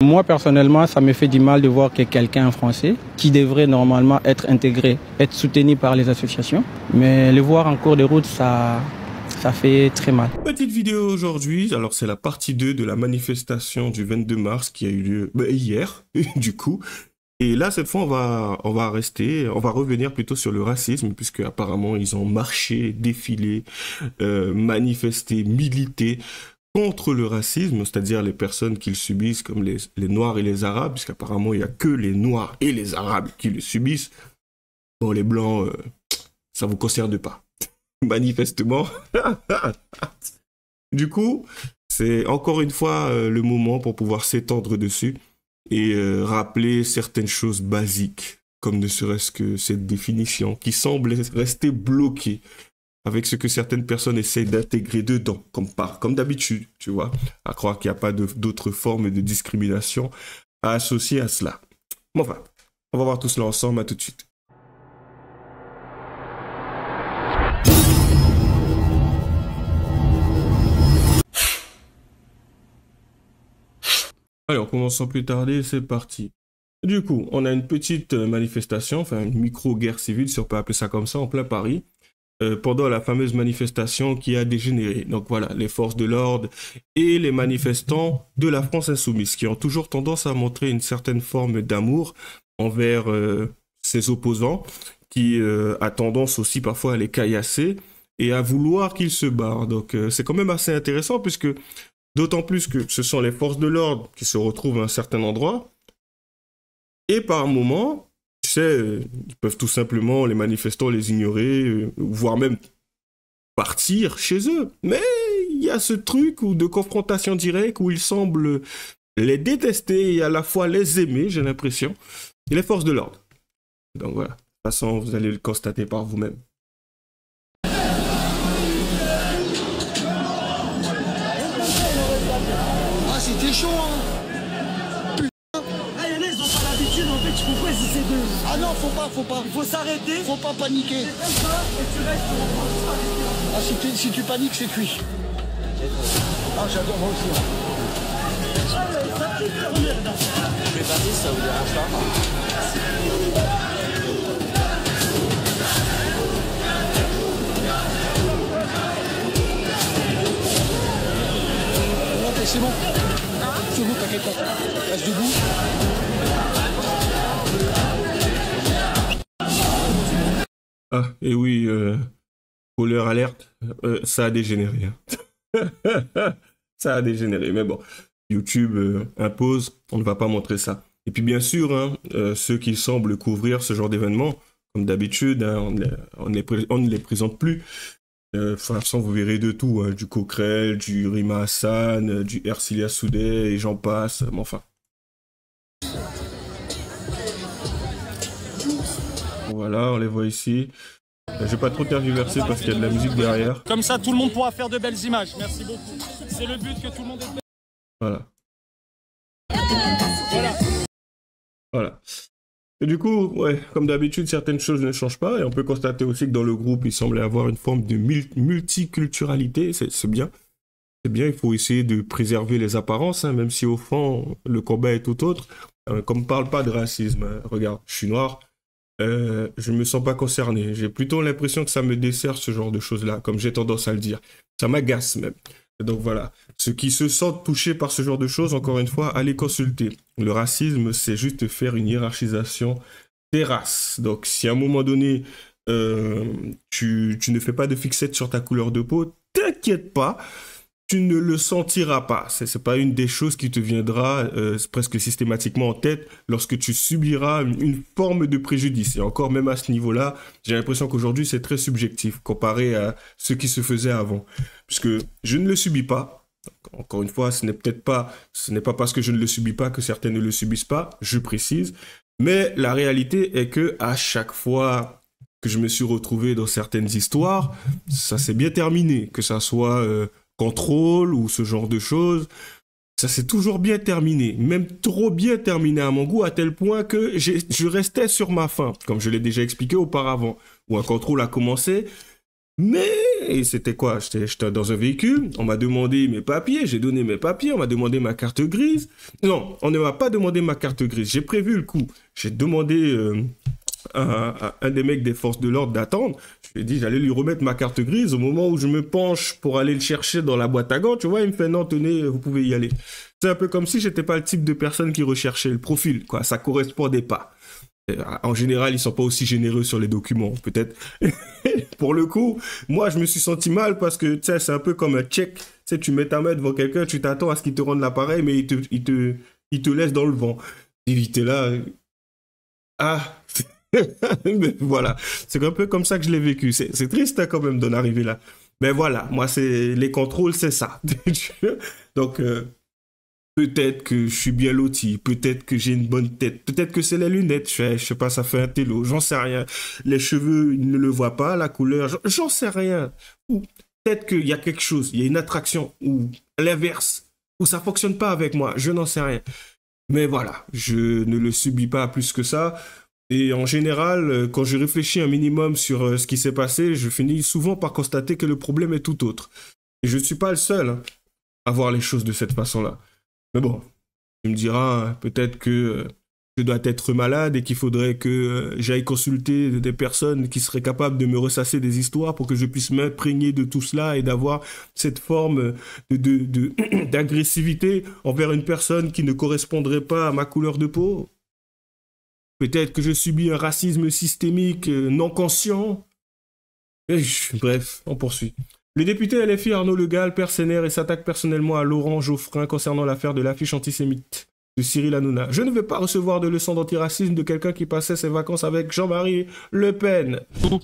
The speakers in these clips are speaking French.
Moi, personnellement, ça me fait du mal de voir que quelqu'un français, qui devrait normalement être intégré, être soutenu par les associations, mais le voir en cours de route, ça fait très mal. Petite vidéo aujourd'hui, alors c'est la partie 2 de la manifestation du 22 mars qui a eu lieu hier, du coup. Et là, cette fois, on va revenir plutôt sur le racisme, puisque apparemment ils ont marché, défilé, manifesté, milité contre le racisme, c'est-à-dire les personnes qui le subissent, comme les Noirs et les Arabes, puisqu'apparemment il n'y a que les Noirs et les Arabes qui le subissent. Bon, les Blancs, ça vous concerne pas, manifestement. Du coup, c'est encore une fois le moment pour pouvoir s'étendre dessus et rappeler certaines choses basiques, comme ne serait-ce que cette définition qui semble rester bloquée avec ce que certaines personnes essayent d'intégrer dedans, comme d'habitude, tu vois, à croire qu'il n'y a pas d'autres formes de discrimination à associer à cela. Bon, enfin, on va voir tout cela ensemble, à tout de suite. Allez, on commence sans plus tarder, c'est parti. Du coup, on a une petite manifestation, enfin une micro-guerre civile, si on peut appeler ça comme ça, en plein Paris, pendant la fameuse manifestation qui a dégénéré. Donc voilà, les forces de l'ordre et les manifestants de la France insoumise, qui ont toujours tendance à montrer une certaine forme d'amour envers ses opposants, qui a tendance aussi parfois à les caillasser et à vouloir qu'ils se barrent. Donc c'est quand même assez intéressant, puisque d'autant plus que ce sont les forces de l'ordre qui se retrouvent à un certain endroit, et par moment, tu sais, ils peuvent tout simplement, les manifestants, les ignorer, voire même partir chez eux. Mais il y a ce truc de confrontation directe où ils semblent les détester et à la fois les aimer, j'ai l'impression, et les forces de l'ordre. Donc voilà, de toute façon, vous allez le constater par vous-même. Ah, c'était chaud, hein. Ah non, faut pas. Il faut s'arrêter. Faut pas paniquer. Ah, si tu paniques, c'est cuit. Ah, j'adore moi aussi. Je vais passer, ça vous dérange pas? C'est bon. C'est bon, t'inquiète pas. Reste debout. Ah, et oui, spoiler alerte, ça a dégénéré. Hein. Ça a dégénéré, mais bon, YouTube impose, on ne va pas montrer ça. Et puis bien sûr, hein, ceux qui semblent couvrir ce genre d'événements, comme d'habitude, hein, on ne les présente plus. De toute façon, vous verrez de tout, hein, du Coquerel, du Rima Hassan, du Ercilia Soudé, et j'en passe, mais enfin. Voilà, on les voit ici. Je vais pas trop tergiverser parce qu'il y a de la musique derrière. Comme ça, tout le monde pourra faire de belles images. Merci beaucoup. C'est le but que tout le monde ait. Voilà. Voilà. Et du coup, ouais, comme d'habitude, certaines choses ne changent pas. Et on peut constater aussi que dans le groupe, il semble y avoir une forme de multiculturalité. C'est bien. C'est bien, il faut essayer de préserver les apparences, hein, même si au fond, le combat est tout autre. Comme on ne parle pas de racisme, hein, regarde, je suis noir. Je me sens pas concerné. J'ai plutôt l'impression que ça me dessert ce genre de choses-là, comme j'ai tendance à le dire. Ça m'agace même. Donc voilà, ceux qui se sentent touchés par ce genre de choses, encore une fois, allez consulter. Le racisme, c'est juste faire une hiérarchisation des races. Donc si à un moment donné, tu ne fais pas de fixette sur ta couleur de peau, t'inquiète pas. Tu ne le sentiras pas. C'est pas une des choses qui te viendra presque systématiquement en tête lorsque tu subiras une forme de préjudice. Et encore, même à ce niveau-là, j'ai l'impression qu'aujourd'hui, c'est très subjectif comparé à ce qui se faisait avant. Puisque je ne le subis pas. Encore une fois, ce n'est pas parce que je ne le subis pas que certains ne le subissent pas, je précise. Mais la réalité est que à chaque fois que je me suis retrouvé dans certaines histoires, ça s'est bien terminé. Que ça soit... contrôle ou ce genre de choses, ça s'est toujours bien terminé, même trop bien terminé à mon goût, à tel point que je restais sur ma faim, comme je l'ai déjà expliqué auparavant, où un contrôle a commencé, Mais c'était quoi? J'étais dans un véhicule, on m'a demandé mes papiers, j'ai donné mes papiers, on m'a demandé ma carte grise. Non, on ne m'a pas demandé ma carte grise, j'ai prévu le coup. J'ai demandé à un des mecs des forces de l'ordre d'attendre. Je lui ai dit, j'allais lui remettre ma carte grise. Au moment où je me penche pour aller le chercher dans la boîte à gants, tu vois, il me fait, non, tenez, vous pouvez y aller. C'est un peu comme si j'étais pas le type de personne qui recherchait le profil, quoi. Ça correspondait pas. En général, ils sont pas aussi généreux sur les documents, peut-être. Pour le coup, moi, je me suis senti mal parce que, tu sais, c'est un peu comme un check. Tu sais, tu mets ta main devant quelqu'un, tu t'attends à ce qu'il te rende l'appareil, mais il te laisse dans le vent. Et t'es là. Ah. Mais voilà. C'est un peu comme ça que je l'ai vécu. C'est triste, hein, quand même, d'en arriver là. Mais voilà. Moi, les contrôles, c'est ça. Donc, peut-être que je suis bien loti, peut-être que j'ai une bonne tête, peut-être que c'est les lunettes, je sais pas, ça fait un télo, j'en sais rien. Les cheveux, ils ne le voient pas, la couleur, j'en sais rien. Ou peut-être qu'il y a quelque chose, il y a une attraction, ou l'inverse, ou ça fonctionne pas avec moi, je n'en sais rien. Mais voilà, je ne le subis pas plus que ça. Et en général, quand je réfléchis un minimum sur ce qui s'est passé, je finis souvent par constater que le problème est tout autre. Et je ne suis pas le seul, hein, à voir les choses de cette façon-là. Mais bon, tu me diras, peut-être que je dois être malade et qu'il faudrait que j'aille consulter des personnes qui seraient capables de me ressasser des histoires pour que je puisse m'imprégner de tout cela et d'avoir cette forme d'agressivité envers une personne qui ne correspondrait pas à ma couleur de peau. Peut-être que je subis un racisme systémique non conscient. Bref, on poursuit. Le député LFI Arnaud Le Gall perd ses nerfs et s'attaque personnellement à Laurent Geoffrin concernant l'affaire de l'affiche antisémite de Cyril Hanouna. Je ne vais pas recevoir de leçons d'antiracisme de quelqu'un qui passait ses vacances avec Jean-Marie Le Pen. Vous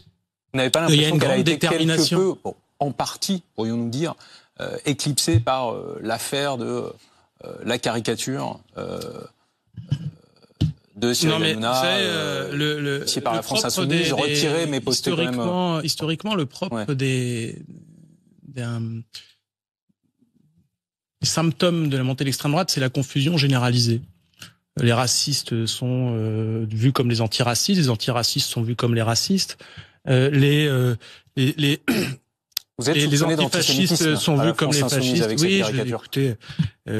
n'avez pas l'impression qu'elle a été quelque peu, bon, en partie, pourrions-nous dire, éclipsée par l'affaire de la caricature de Cyril Hanouna, si par la France Insoumise, retiré mais posté quand même. Historiquement, le propre des symptômes de la montée de l'extrême droite, c'est la confusion généralisée. Les racistes sont vus comme les antiracistes sont vus comme les racistes. Les antifascistes sont vus comme les fascistes. Oui, écoutez,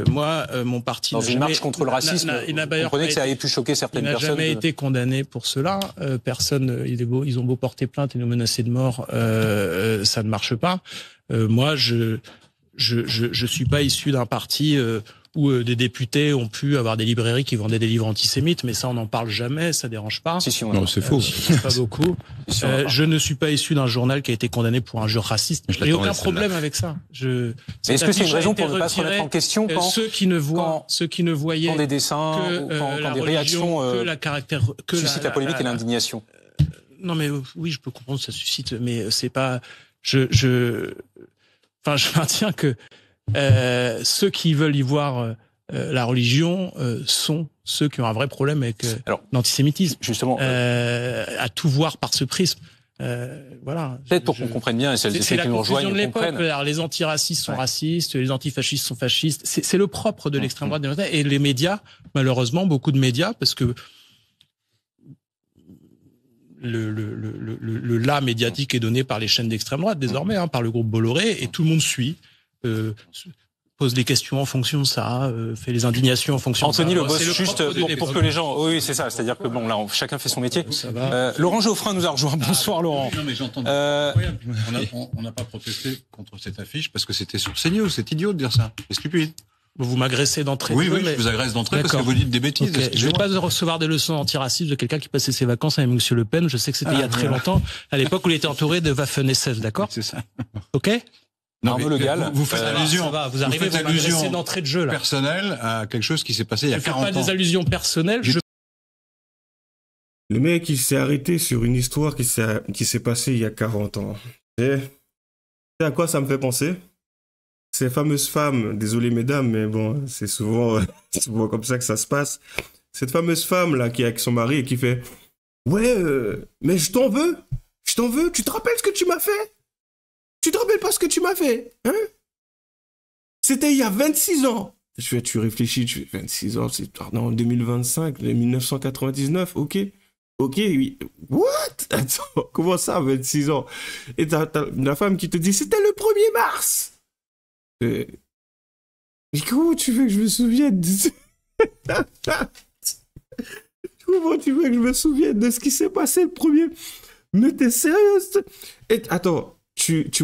moi, mon parti... Dans une marche contre le racisme, vous comprenez que ça avait pu choquer certaines personnes. Il n'a jamais été condamné pour cela. Personne, ils ont beau porter plainte et nous menacer de mort, ça ne marche pas. Moi, je suis pas issu d'un parti où des députés ont pu avoir des librairies qui vendaient des livres antisémites, mais ça on n'en parle jamais, ça dérange pas. Non, c'est faux. Pas beaucoup. Je ne suis pas issu d'un journal qui a été condamné pour injure raciste. Il n'y a aucun problème avec ça. Mais est-ce que c'est une raison pour ne pas se remettre en question quand ceux qui ne voyaient quand des dessins que, quand des réactions que la caractère que suscitent la polémique et l'indignation? Non mais oui, je peux comprendre que ça suscite, mais c'est pas. Je maintiens que ceux qui veulent y voir la religion sont ceux qui ont un vrai problème avec l'antisémitisme. Justement, à tout voir par ce prisme. Voilà. Peut-être pour qu'on comprenne bien, et celles qui nous rejoignent comprennent. Alors, les antiracistes sont racistes, les antifascistes sont fascistes. C'est le propre de l'extrême droite. Et les médias, malheureusement, beaucoup de médias, parce que le là médiatique est donné par les chaînes d'extrême droite désormais, par le groupe Bolloré, et tout le monde suit, pose des questions en fonction de ça, fait les indignations en fonction de ça. Anthony Le Boss, juste pour que les gens... Oui, c'est ça, c'est-à-dire que bon, là, chacun fait son métier. Laurent Geoffrin nous a rejoint. Bonsoir Laurent. Non mais j'entends. On n'a pas protesté contre cette affiche parce que c'était sur CNews, c'est idiot de dire ça, c'est stupide. Vous m'agressez d'entrée. Oui, je vous agresse d'entrée parce que vous dites des bêtises. Okay. Je ne vais pas recevoir des leçons antiracistes de quelqu'un qui passait ses vacances avec Monsieur Le Pen. Je sais que c'était il y a très longtemps, à l'époque où il était entouré de Waffen-SS, d'accord? C'est ça. Ok? Non, Arnaud Le Gall, vous faites allusion. Vous arrivez à m'agresser d'entrée de jeu, là. Personnelle à quelque chose qui s'est passé il y a 40 ans. Je fais pas des allusions personnelles. Le mec, il s'est arrêté sur une histoire qui s'est passée il y a 40 ans. Et à quoi ça me fait penser? Ces fameuses femmes, désolé mesdames, mais bon, c'est souvent comme ça que ça se passe. Cette fameuse femme-là qui est avec son mari et qui fait « Ouais, mais je t'en veux, tu te rappelles ce que tu m'as fait? Tu te rappelles pas ce que tu m'as fait, hein? C'était il y a 26 ans. » Tu réfléchis, tu fais 26 ans, c'est en 2025, 1999, ok. Ok, oui. What? Attends, comment ça, 26 ans? Et t'as la femme qui te dit, c'était le 1er mars! Mais comment tu veux que je me souvienne de... Comment tu veux que je me souvienne de ce qui s'est passé le 1er... Mais t'es sérieuse? Et attends,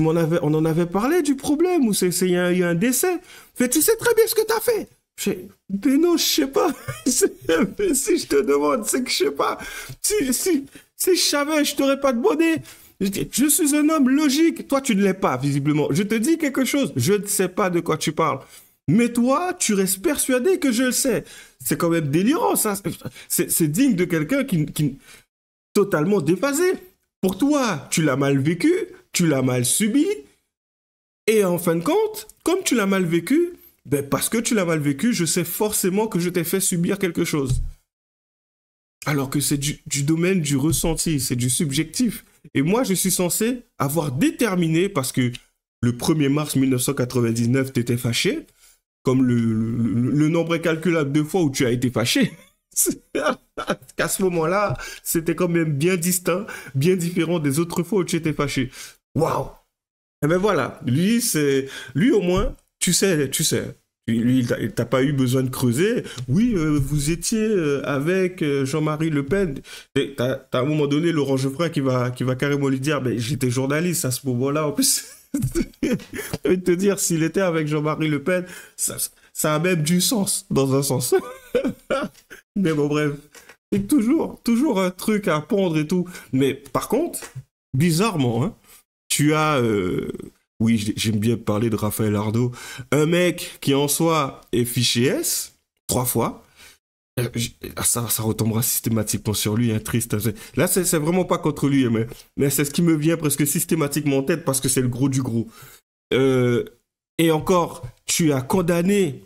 on en avait parlé du problème, ou il y a eu un décès? Mais tu sais très bien ce que t'as fait. Mais non, je sais pas. Mais si je te demande, c'est que je sais pas. Si je savais, je t'aurais pas demandé. Je suis un homme logique. Toi, tu ne l'es pas, visiblement. Je te dis quelque chose. Je ne sais pas de quoi tu parles. Mais toi, tu restes persuadé que je le sais. C'est quand même délirant, ça. C'est digne de quelqu'un qui totalement déphasé. Pour toi, tu l'as mal vécu, tu l'as mal subi. Et en fin de compte, comme tu l'as mal vécu, ben parce que tu l'as mal vécu, je sais forcément que je t'ai fait subir quelque chose. Alors que c'est du domaine du ressenti, c'est du subjectif. Et moi, je suis censé avoir déterminé, parce que le 1er mars 1999, t'étais fâché, comme le nombre incalculable de fois où tu as été fâché. Qu'à ce moment-là, c'était quand même bien distinct, bien différent des autres fois où tu étais fâché. Waouh! Et ben voilà, lui au moins, tu sais. Lui, il t'a pas eu besoin de creuser. Oui, vous étiez avec Jean-Marie Le Pen. T'as à un moment donné Laurent Geoffrin qui va carrément lui dire, ben j'étais journaliste à ce moment-là. En plus, je vais te dire, s'il était avec Jean-Marie Le Pen, ça a même du sens, dans un sens. Mais bon, bref, c'est toujours un truc à pondre et tout. Mais par contre, bizarrement, hein, tu as... oui, j'aime bien parler de Raphaël Ardo. Un mec qui en soi est fiché S, 3 fois. Ça retombera systématiquement sur lui, hein, triste. Là, c'est vraiment pas contre lui, mais c'est ce qui me vient presque systématiquement en tête parce que c'est le gros du gros. Et encore, tu as condamné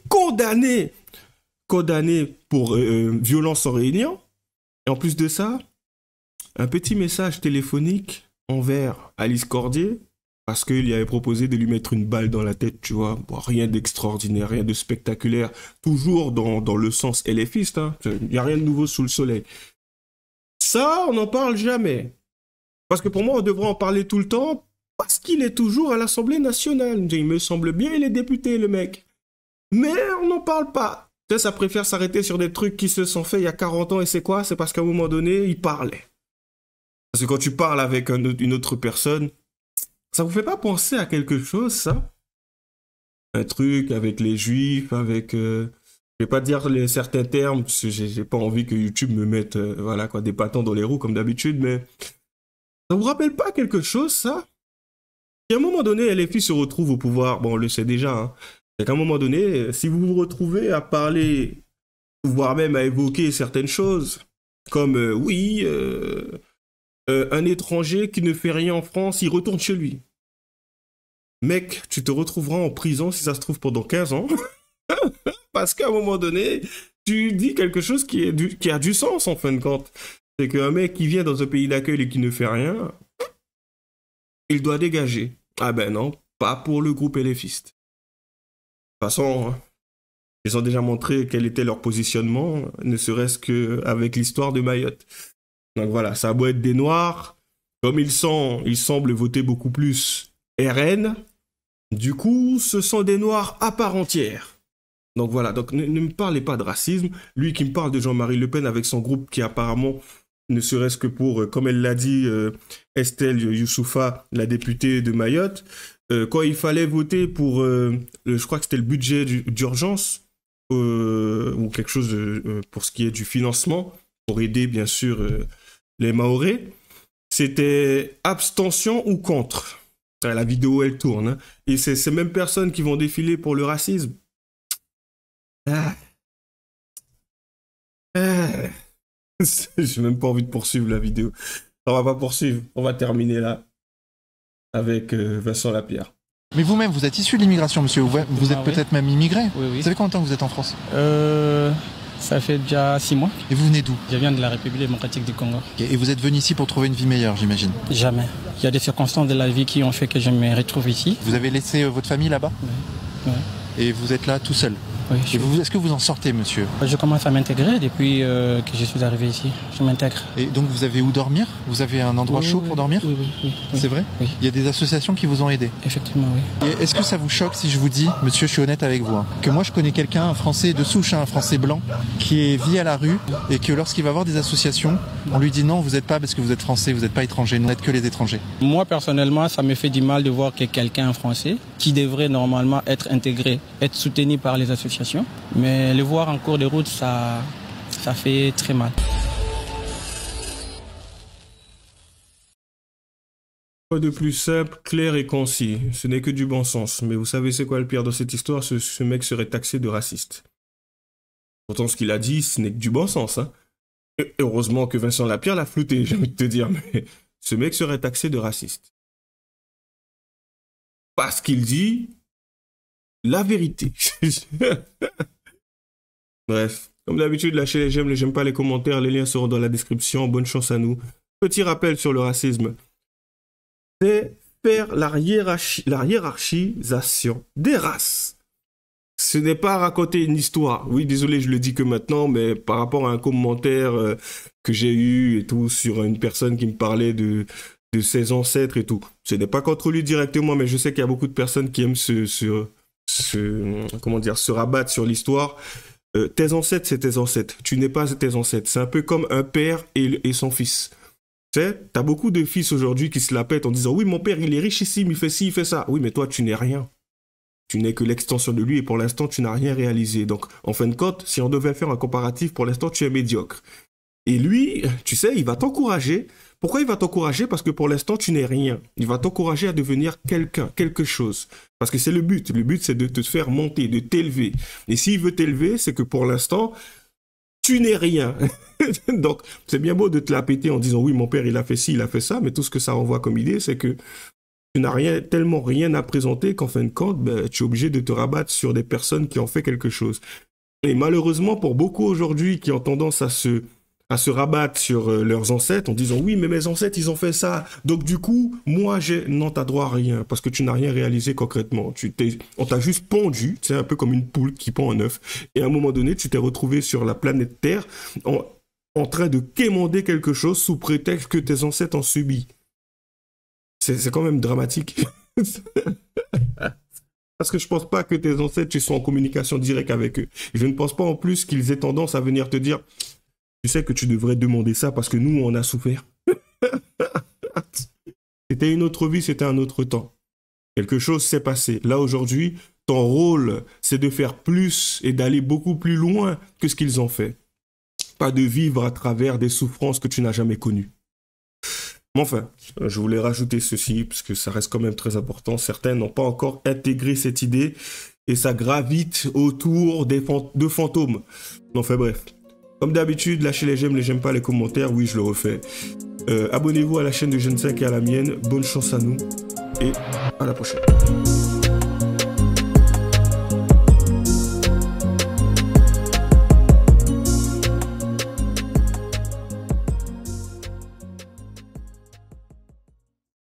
pour violence en réunion. Et en plus de ça, un petit message téléphonique envers Alice Cordier, parce qu'il lui avait proposé de lui mettre une balle dans la tête, tu vois. Bon, rien d'extraordinaire, rien de spectaculaire. Toujours dans le sens LFiste, hein. Il n'y a rien de nouveau sous le soleil. Ça, on n'en parle jamais. Parce que pour moi, on devrait en parler tout le temps, parce qu'il est toujours à l'Assemblée nationale. Il me semble bien, il est député, le mec. Mais on n'en parle pas. Ça préfère s'arrêter sur des trucs qui se sont faits il y a 40 ans, et c'est quoi? C'est parce qu'à un moment donné, il parlait. Parce que quand tu parles avec une autre personne, ça vous fait pas penser à quelque chose, ça? Un truc avec les juifs, avec... je vais pas dire certains termes, parce que j'ai pas envie que YouTube me mette voilà, quoi, des bâtons dans les roues, comme d'habitude, mais... Ça vous rappelle pas quelque chose, ça? Si à un moment donné, LFI se retrouve au pouvoir, bon, on le sait déjà, hein, c'est qu'à un moment donné, si vous vous retrouvez à parler, voire même à évoquer certaines choses, comme, oui... un étranger qui ne fait rien en France, il retourne chez lui. Mec, tu te retrouveras en prison, si ça se trouve, pendant 15 ans. Parce qu'à un moment donné, tu dis quelque chose qui a du sens, en fin de compte. C'est qu'un mec qui vient dans un pays d'accueil et qui ne fait rien, il doit dégager. Ah ben non, pas pour le groupe LFiste. De toute façon, ils ont déjà montré quel était leur positionnement, ne serait-ce qu'avec l'histoire de Mayotte. Donc voilà, ça a beau être des Noirs, comme ils semblent voter beaucoup plus RN, du coup, ce sont des Noirs à part entière. Donc voilà, donc ne me parlez pas de racisme. Lui qui me parle de Jean-Marie Le Pen avec son groupe qui apparemment, ne serait-ce que pour, comme elle l'a dit, Estelle Youssoufa, la députée de Mayotte, quand il fallait voter pour, je crois que c'était le budget d'urgence, ou quelque chose pour ce qui est du financement, pour aider bien sûr les Mahorais, c'était abstention ou contre. La vidéo elle tourne, hein. Et c'est ces mêmes personnes qui vont défiler pour le racisme. J'ai même pas envie de poursuivre la vidéo. On va pas poursuivre, on va terminer là avec Vincent Lapierre. Mais vous-même, vous êtes issu de l'immigration, monsieur. Vous êtes peut-être même immigré. Oui. Vous savez combien de temps que vous êtes en France? Ça fait déjà 6 mois. Et vous venez d'où? Je viens de la République démocratique du Congo. Et vous êtes venu ici pour trouver une vie meilleure, j'imagine? Jamais. Il y a des circonstances de la vie qui ont fait que je me retrouve ici. Vous avez laissé votre famille là-bas? Oui. Et vous êtes là tout seul? Oui, Est-ce que vous en sortez, monsieur? Je commence à m'intégrer depuis que je suis arrivé ici. Je m'intègre. Et donc vous avez où dormir? Vous avez un endroit chaud pour dormir? Oui. C'est vrai? Oui. Il y a des associations qui vous ont aidé? Effectivement, oui. Et est-ce que ça vous choque si je vous dis, monsieur, je suis honnête avec vous, hein, que moi je connais quelqu'un, un Français de souche, un Français blanc, qui vit à la rue et que lorsqu'il va voir des associations, on lui dit non, vous n'êtes pas parce que vous êtes Français, vous n'êtes pas étranger, vous n'êtes que les étrangers. Moi, personnellement, ça me fait du mal de voir que quelqu'un, un Français, qui devrait normalement être intégré, être soutenu par les associations, mais le voir en cours de route, ça fait très mal. Quoi de plus simple, clair et concis. Ce n'est que du bon sens. Mais vous savez c'est quoi le pire dans cette histoire? Ce mec serait taxé de raciste. Pourtant, ce qu'il a dit, ce n'est que du bon sens. Hein. Et heureusement que Vincent Lapierre l'a flouté, j'ai envie de te dire. Mais ce mec serait taxé de raciste. Parce qu'il dit la vérité. Bref, comme d'habitude, lâchez les j'aime pas les commentaires, les liens seront dans la description, bonne chance à nous. Petit rappel sur le racisme, c'est faire la hiérarchisation des races. Ce n'est pas raconter une histoire. Oui, désolé, je le dis que maintenant, mais par rapport à un commentaire que j'ai eu et tout, sur une personne qui me parlait de ses ancêtres et tout. Ce n'est pas contre lui directement, mais je sais qu'il y a beaucoup de personnes qui aiment se rabattre sur l'histoire. Tes ancêtres, c'est tes ancêtres. Tu n'es pas tes ancêtres. C'est un peu comme un père et son fils. Tu sais, t'as beaucoup de fils aujourd'hui qui se la pètent en disant « Oui, mon père, il est richissime, il fait ci, il fait ça. » Oui, mais toi, tu n'es rien. Tu n'es que l'extension de lui et pour l'instant, tu n'as rien réalisé. Donc, en fin de compte, si on devait faire un comparatif, pour l'instant, tu es médiocre. Et lui, tu sais, il va t'encourager. Pourquoi il va t'encourager? Parce que pour l'instant, tu n'es rien. Il va t'encourager à devenir quelqu'un, quelque chose. Parce que c'est le but. Le but, c'est de te faire monter, de t'élever. Et s'il veut t'élever, c'est que pour l'instant, tu n'es rien. Donc, c'est bien beau de te la péter en disant « Oui, mon père, il a fait ci, il a fait ça. » Mais tout ce que ça renvoie comme idée, c'est que tu n'as tellement rien à présenter qu'en fin de compte, tu es obligé de te rabattre sur des personnes qui ont fait quelque chose. Et malheureusement, pour beaucoup aujourd'hui qui ont tendance à se rabattre sur leurs ancêtres en disant « Oui, mais mes ancêtres, ils ont fait ça. Donc du coup, moi, non, t'as droit à rien. » Parce que tu n'as rien réalisé concrètement. On t'a juste pondu, c'est un peu comme une poule qui pond un œuf. Et à un moment donné, tu t'es retrouvé sur la planète Terre en train de quémander quelque chose sous prétexte que tes ancêtres ont subi. C'est quand même dramatique. Parce que je pense pas que tes ancêtres, tu sois en communication directe avec eux. Je ne pense pas en plus qu'ils aient tendance à venir te dire « Tu sais que tu devrais demander ça parce que nous, on a souffert. » C'était une autre vie, c'était un autre temps. Quelque chose s'est passé. Là, aujourd'hui, ton rôle, c'est de faire plus et d'aller beaucoup plus loin que ce qu'ils ont fait. Pas de vivre à travers des souffrances que tu n'as jamais connues. Mais enfin, je voulais rajouter ceci, parce que ça reste quand même très important. Certains n'ont pas encore intégré cette idée, et ça gravite autour de fantômes. Enfin bref. Comme d'habitude, lâchez les j'aime pas, les commentaires. Oui, je le refais. Abonnez-vous à la chaîne de Gen 5 et à la mienne. Bonne chance à nous, et à la prochaine.